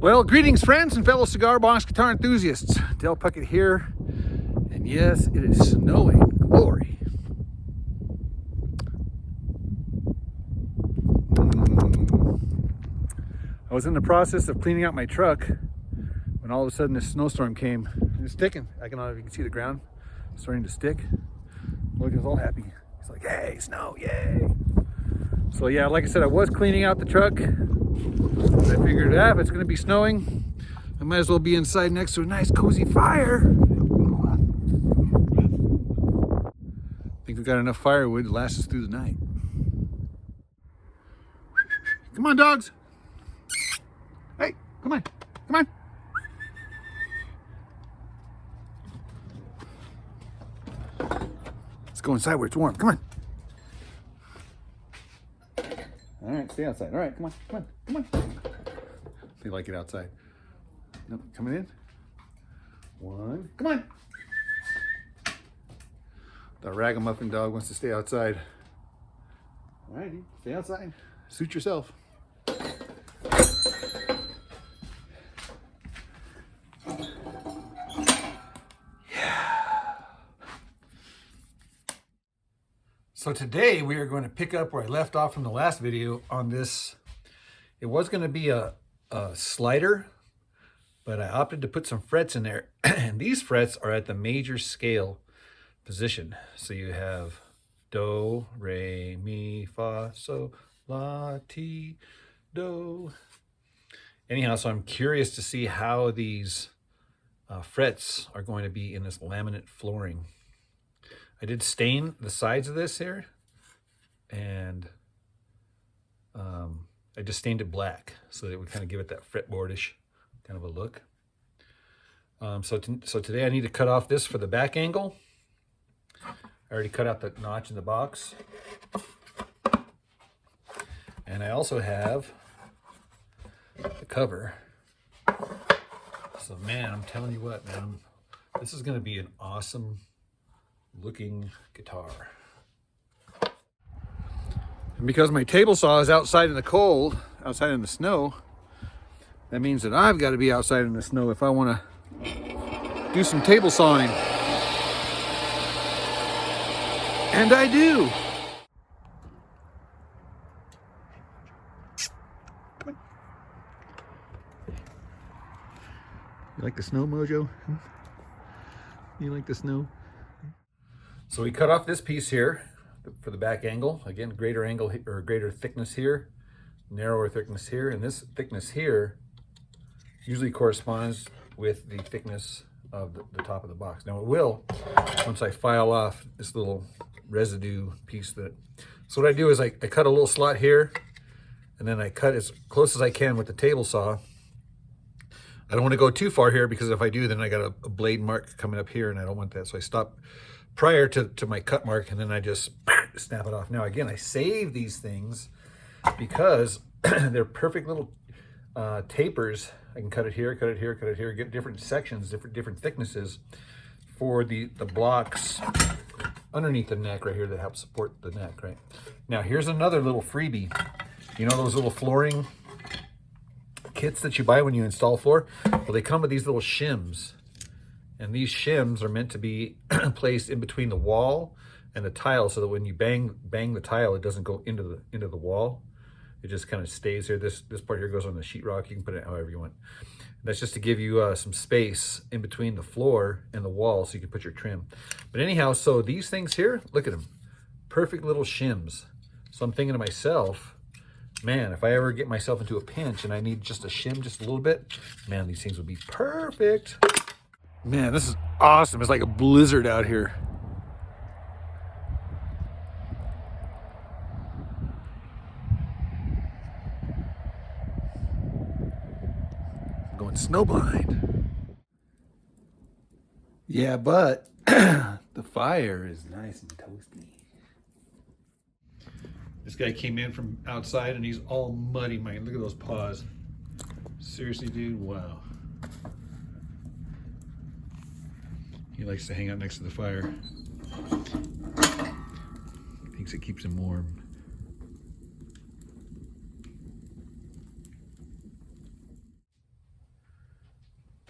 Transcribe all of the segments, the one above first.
Well, greetings friends and fellow cigar box guitar enthusiasts. Del Puckett here, and yes, it is snowing glory. I was in the process of cleaning out my truck when all of a sudden this snowstorm came. It's sticking. I don't know if you can see the ground starting to stick. Look, he's all happy. He's like, hey, snow, yay. So yeah, like I said, I was cleaning out the truck. I figured, if it's gonna be snowing, I might as well be inside next to a nice cozy fire. I think we've got enough firewood to last us through the night. Come on, dogs. Hey, come on, come on. Let's go inside where it's warm, come on. All right, stay outside. All right, come on, come on, come on. They like it outside. No, coming in. One, come on. The ragamuffin dog wants to stay outside. All righty, stay outside. Suit yourself. So today we are going to pick up where I left off from the last video on this. It was going to be a slider, but I opted to put some frets in there. And these frets are at the major scale position. So you have do, re, mi, fa, so, la, ti, do. Anyhow, so I'm curious to see how these frets are going to be in this laminate flooring. I did stain the sides of this here, and I just stained it black so that it would kind of give it that fretboardish kind of a look. So today I need to cut off this for the back angle. I already cut out the notch in the box. And I also have the cover. So man, I'm telling you what, man, this is going to be an awesome looking guitar. And because my table saw is outside in the cold, outside in the snow, that means that I've got to be outside in the snow if I want to do some table sawing. And I do. Come on. You like the snow, Mojo? You like the snow? So we cut off this piece here for the back angle. Again, greater angle or greater thickness here, narrower thickness here, and this thickness here usually corresponds with the thickness of the top of the box. Now it will, once I file off this little residue piece that, so what I do is I cut a little slot here, and then I cut as close as I can with the table saw. I don't want to go too far here because if I do, then I got a blade mark coming up here and I don't want that. So I stop prior to my cut mark, and then I just snap it off. Now again, I save these things because they're perfect little tapers. I can cut it here, cut it here, cut it here, get different sections, different thicknesses for the blocks underneath the neck right here that help support the neck, right? Now here's another little freebie. You know those little flooring kits that you buy when you install floor? Well, they come with these little shims. And these shims are meant to be placed in between the wall and the tile, so that when you bang the tile, it doesn't go into the wall. It just kind of stays here. This part here goes on the sheetrock. You can put it however you want. That's just to give you some space in between the floor and the wall, so you can put your trim. But anyhow, so these things here, look at them, perfect little shims. So I'm thinking to myself, man, if I ever get myself into a pinch and I need just a shim, just a little bit, man, these things would be perfect. Man, this is awesome. It's like a blizzard out here. I'm going snowblind. Yeah, but the fire is nice and toasty. This guy came in from outside and he's all muddy, man. Look at those paws. Seriously, dude, wow. He likes to hang out next to the fire. Thinks it keeps him warm.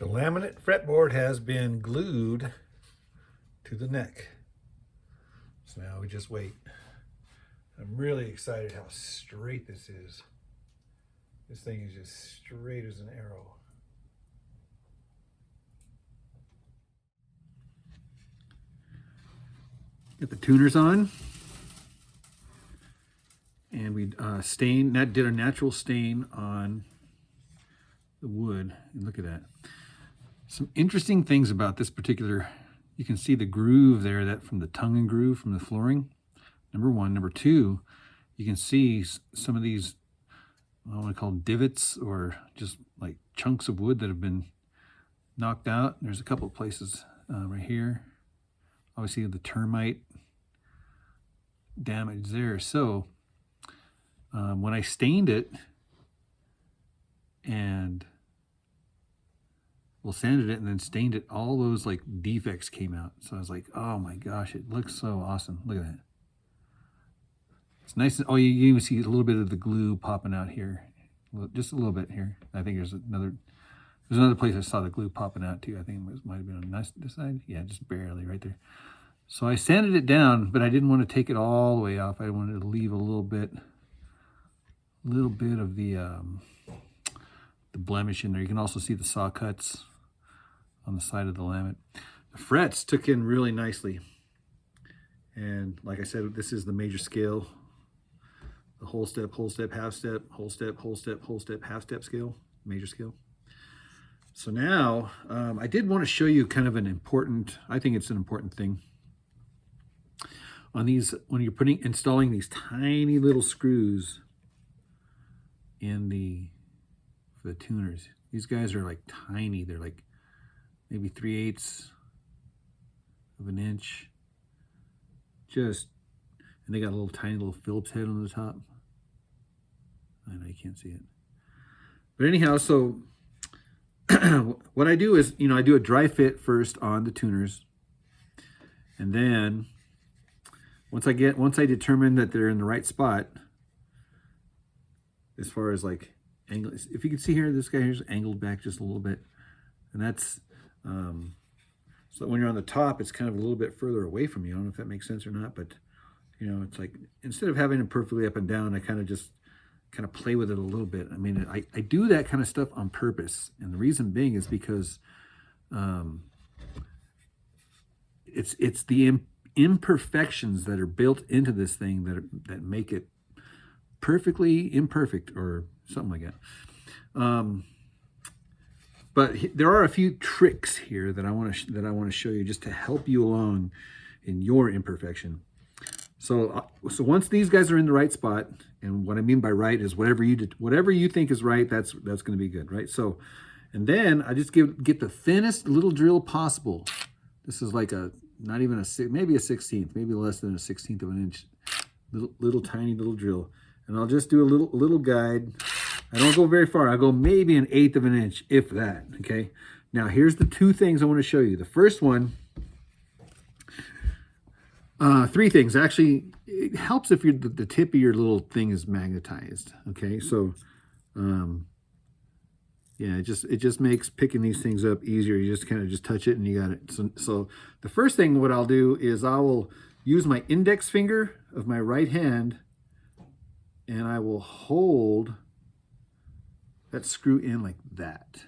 The laminate fretboard has been glued to the neck. So now we just wait. I'm really excited how straight this is. This thing is just straight as an arrow. Get the tuners on. And we did a natural stain on the wood. And look at that. Some interesting things about this particular, you can see the groove there, that from the tongue and groove from the flooring. Number one. Number two, you can see some of these, I want to call them divots, or just like chunks of wood that have been knocked out. There's a couple of places right here. Obviously the termite damage there. So when I stained it and sanded it and then stained it, all those like defects came out. So I was like, oh my gosh, it looks so awesome. Look at that. It's nice. Oh, you even see a little bit of the glue popping out here. Just a little bit here. I think there's another place I saw the glue popping out too. I think it might have been on this side. Yeah, just barely right there. So I sanded it down, but I didn't want to take it all the way off. I wanted to leave a little bit of the blemish in there. You can also see the saw cuts on the side of the laminate. The frets took in really nicely. And like I said, this is the major scale. The whole step, half step, whole step, half step scale, major scale. So now I did want to show you kind of I think it's an important thing on these, when you're installing these tiny little screws in for the tuners. These guys are like tiny. They're like maybe 3/8 of an inch. And they got a little tiny little Phillips head on the top. I know you can't see it. But anyhow, so what I do is, I do a dry fit first on the tuners. And then once I determine that they're in the right spot, as far as like angle, if you can see here, this guy here's angled back just a little bit. And that's, so when you're on the top, it's kind of a little bit further away from you. I don't know if that makes sense or not, but it's like, instead of having it perfectly up and down, I kind of play with it a little bit. I mean, I do that kind of stuff on purpose. And the reason being is because it's the imperfections that are built into this thing that make it perfectly imperfect, or something like that. But there are a few tricks here that I want to show you, just to help you along in your imperfection. So once these guys are in the right spot, and what I mean by right is whatever you think is right, that's going to be good, right? So, and then I just get the thinnest little drill possible. This is like maybe a 1/16, maybe less than a 1/16 of an inch, little tiny little drill, and I'll just do a little guide. I don't go very far. I go maybe 1/8 of an inch, if that. Okay. Now here's the two things I want to show you. The first one. Three things. Actually, it helps if the tip of your little thing is magnetized. Okay, so yeah, it just makes picking these things up easier. You just kind of just touch it and you got it. So the first thing what I'll do is I will use my index finger of my right hand, and I will hold that screw in like that.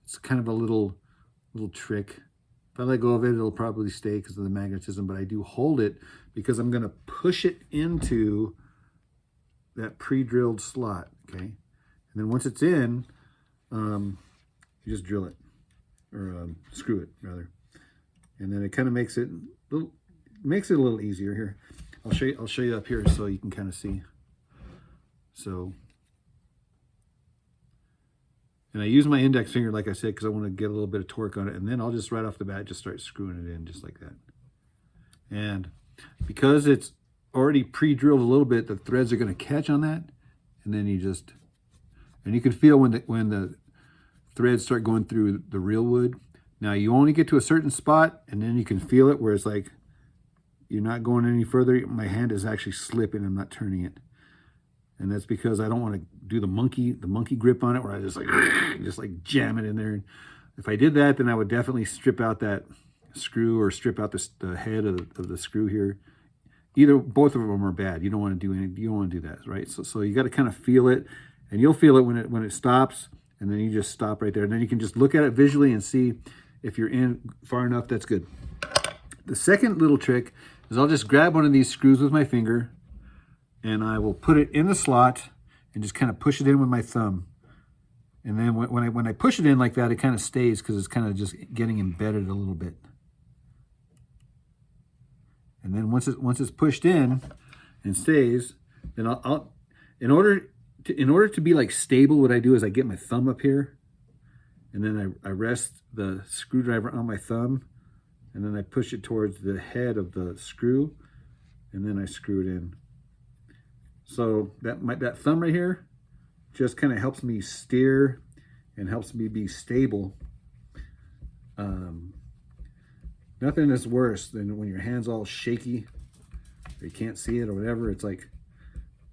It's kind of a little trick. If I let go of it, it'll probably stay because of the magnetism, but I do hold it because I'm going to push it into that pre-drilled slot, okay? And then once it's in, you just drill it, or screw it, rather. And then it kind of makes it a little easier here. I'll show you up here so you can kind of see. So, and I use my index finger, like I said, because I want to get a little bit of torque on it. And then I'll just right off the bat, just start screwing it in just like that. And because it's already pre-drilled a little bit, the threads are going to catch on that. And then and you can feel when the threads start going through the real wood. Now you only get to a certain spot, and then you can feel it where it's like, you're not going any further. My hand is actually slipping. I'm not turning it. And that's because I don't want to do the monkey grip on it where I just like jam it in there. If I did that, then I would definitely strip out that screw or strip out the head of the screw here. Both of them are bad. You don't want to do anything. You don't want to do that, right? So you got to kind of feel it, and you'll feel it when it stops, and then you just stop right there, and then you can just look at it visually and see if you're in far enough. That's good. The second little trick is I'll just grab one of these screws with my finger, and I will put it in the slot and just kind of push it in with my thumb. And then when I push it in like that, it kind of stays because it's kind of just getting embedded a little bit. And then once it's pushed in and stays, then I'll in order to be like stable, what I do is I get my thumb up here, and then I rest the screwdriver on my thumb, and then I push it towards the head of the screw, and then I screw it in. So that thumb right here just kind of helps me steer and helps me be stable. Nothing is worse than when your hand's all shaky, or you can't see it or whatever. It's like,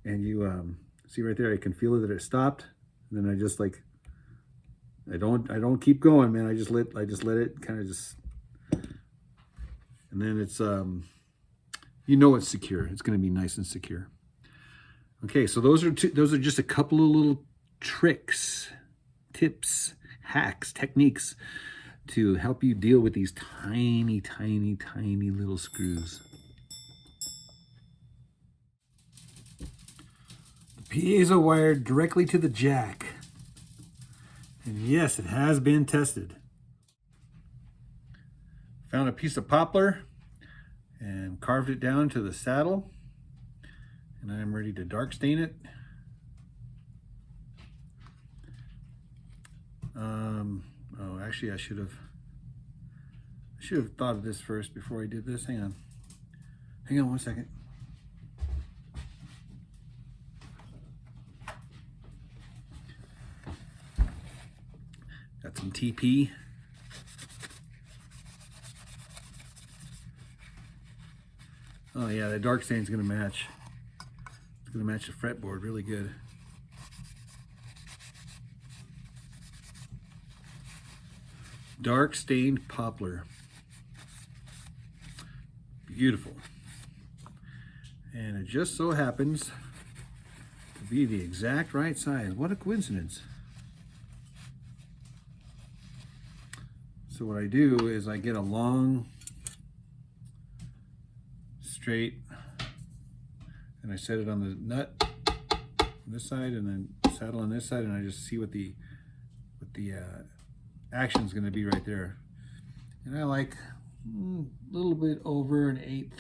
and you see right there, I can feel it that it stopped, and then I just like, I don't keep going, man. I just let it kind of just, and then it's you know it's secure. It's going to be nice and secure. Okay, so those are just a couple of little tricks, tips, hacks, techniques to help you deal with these tiny, tiny, tiny little screws. The piezo wired directly to the jack. And yes, it has been tested. Found a piece of poplar and carved it down to the saddle. And I'm ready to dark stain it. Oh, actually, I should have thought of this first before I did this. Hang on 1 second. Got some TP. Oh yeah, the dark stain's gonna match. It's gonna match the fretboard really good. Dark stained poplar. Beautiful. And it just so happens to be the exact right size. What a coincidence. So what I do is I get a long, straight, and I set it on the nut on this side and then saddle on this side, and I just see what the action is going to be right there. And I like a little bit over 1/8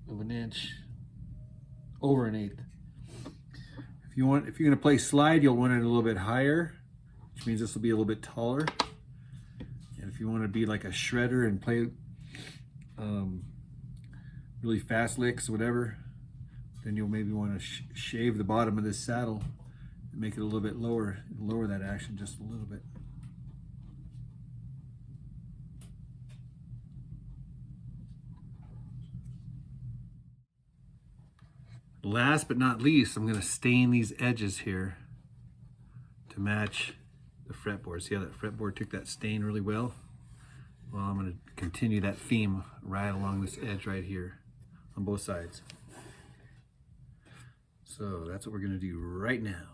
of an inch, over 1/8. If you're going to play slide, you'll want it a little bit higher, which means this will be a little bit taller. And if you want to be like a shredder and play really fast licks, whatever, then you'll maybe want to shave the bottom of this saddle and make it a little bit lower, lower that action just a little bit. Last but not least, I'm going to stain these edges here to match the fretboard. See how that fretboard took that stain really well? Well, I'm going to continue that theme right along this edge right here on both sides. So that's what we're going to do right now.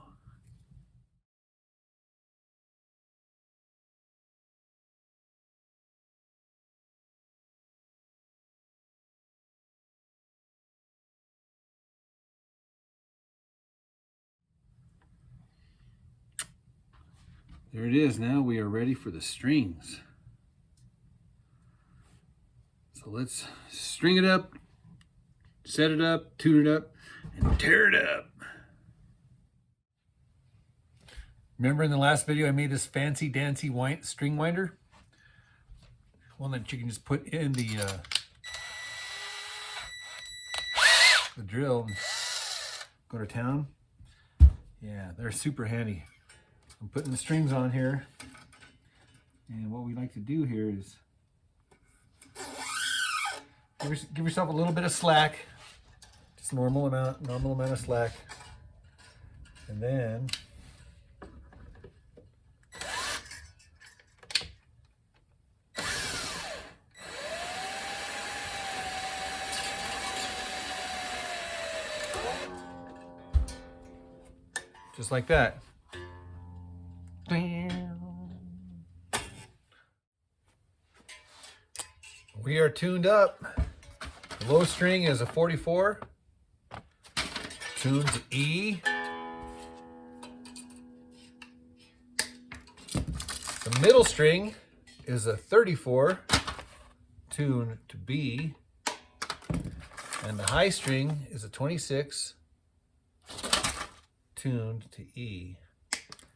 There it is. Now we are ready for the strings. So let's string it up, set it up, tune it up, and tear it up. Remember in the last video I made this fancy dancy string winder? One that you can just put in the drill and go to town. Yeah, they're super handy. I'm putting the strings on here, and what we like to do here is give yourself a little bit of slack. It's normal amount of slack. And then just like that. We are tuned up. The low string is a 44, tuned to E. The middle string is a 34, tuned to B. And the high string is a 26, tuned to E.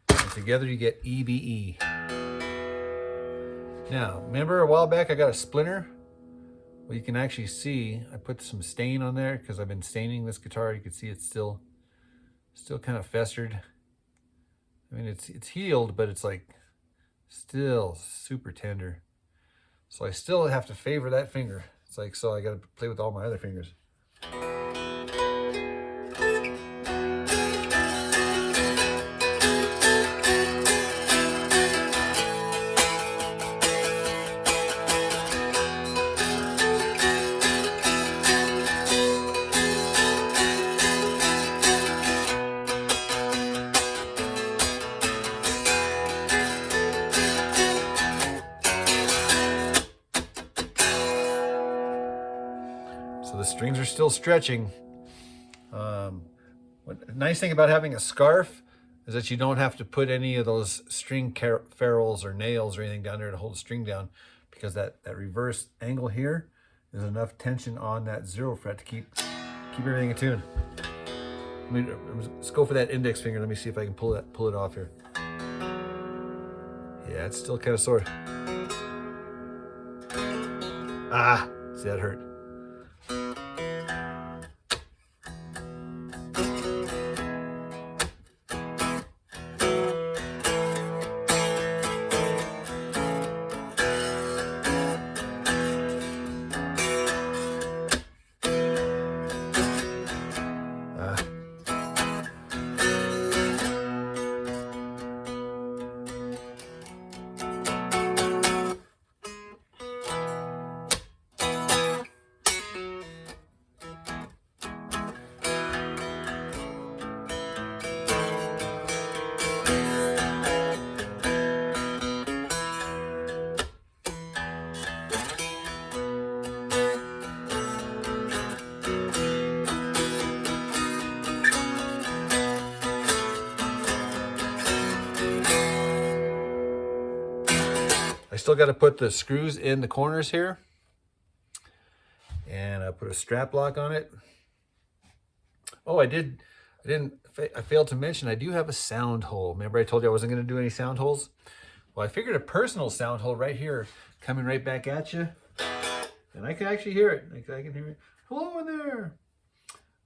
And together you get EBE. Now, remember a while back I got a splinter? Well, you can actually see I put some stain on there because I've been staining this guitar. You can see it's still kind of festered. I mean, it's healed, but it's like still super tender. So I still have to favor that finger. It's like, so I got to play with all my other fingers. So the strings are still stretching. What nice thing about having a scarf is that you don't have to put any of those string ferrules or nails or anything down there to hold the string down, because that reverse angle here is enough tension on that 0 fret to keep everything in tune. Let's go for that index finger. Let me see if I can pull it off here. Yeah, it's still kind of sore. Ah, see, that hurt. I still got to put the screws in the corners here, and I put a strap lock on it. Oh, I failed to mention I do have a sound hole. Remember I told you I wasn't going to do any sound holes? Well, I figured a personal sound hole right here coming right back at you, and I can actually hear it. I can hear it. Hello in there.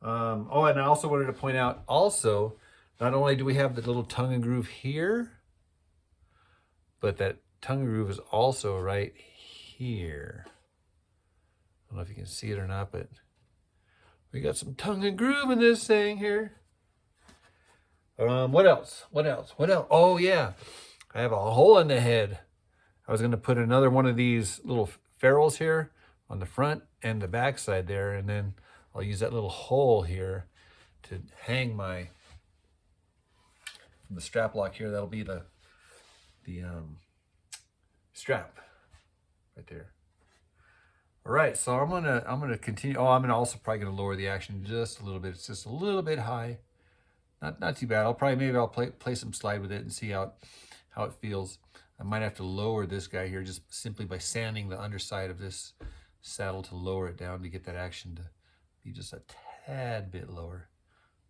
Oh, and I also wanted to point out also, not only do we have the little tongue and groove here, but that tongue and groove is also right here. I don't know if you can see it or not, but we got some tongue and groove in this thing here. What else? Oh yeah, I have a hole in the head. I was going to put another one of these little ferrules here on the front and the back side there, and then I'll use that little hole here to hang the strap lock here. That'll be the strap right there. All right, so I'm gonna continue. Oh, I'm also probably gonna lower the action just a little bit. It's just a little bit high. Not too bad. Maybe I'll play some slide with it and see how it feels. I might have to lower this guy here just simply by sanding the underside of this saddle to lower it down to get that action to be just a tad bit lower.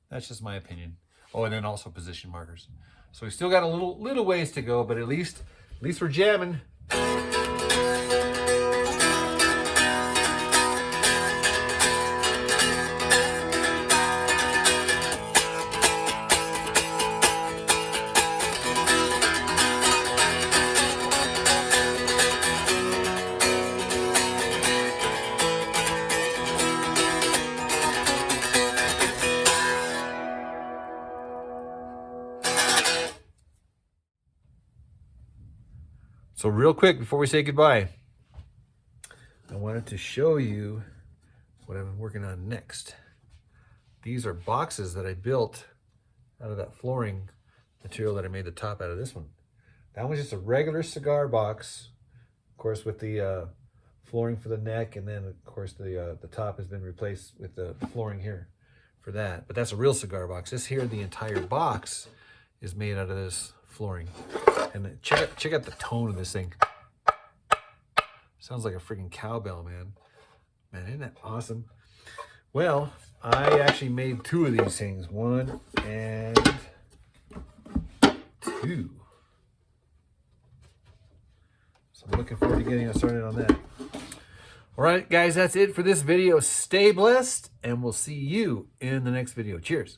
That's just my opinion. Oh, and then also position markers. So we still got a little ways to go, but at least we're jamming. So real quick, before we say goodbye, I wanted to show you what I've been working on next. These are boxes that I built out of that flooring material that I made the top out of this one. That one's just a regular cigar box, of course, with the flooring for the neck, and then of course the top has been replaced with the flooring here for that. But that's a real cigar box. This here, the entire box is made out of this flooring. And check out the tone of this thing. Sounds like a freaking cowbell, man. Man, isn't that awesome? Well, I actually made 2 of these things. 1 and 2. So I'm looking forward to getting us started on that. All right, guys, that's it for this video. Stay blessed, and we'll see you in the next video. Cheers.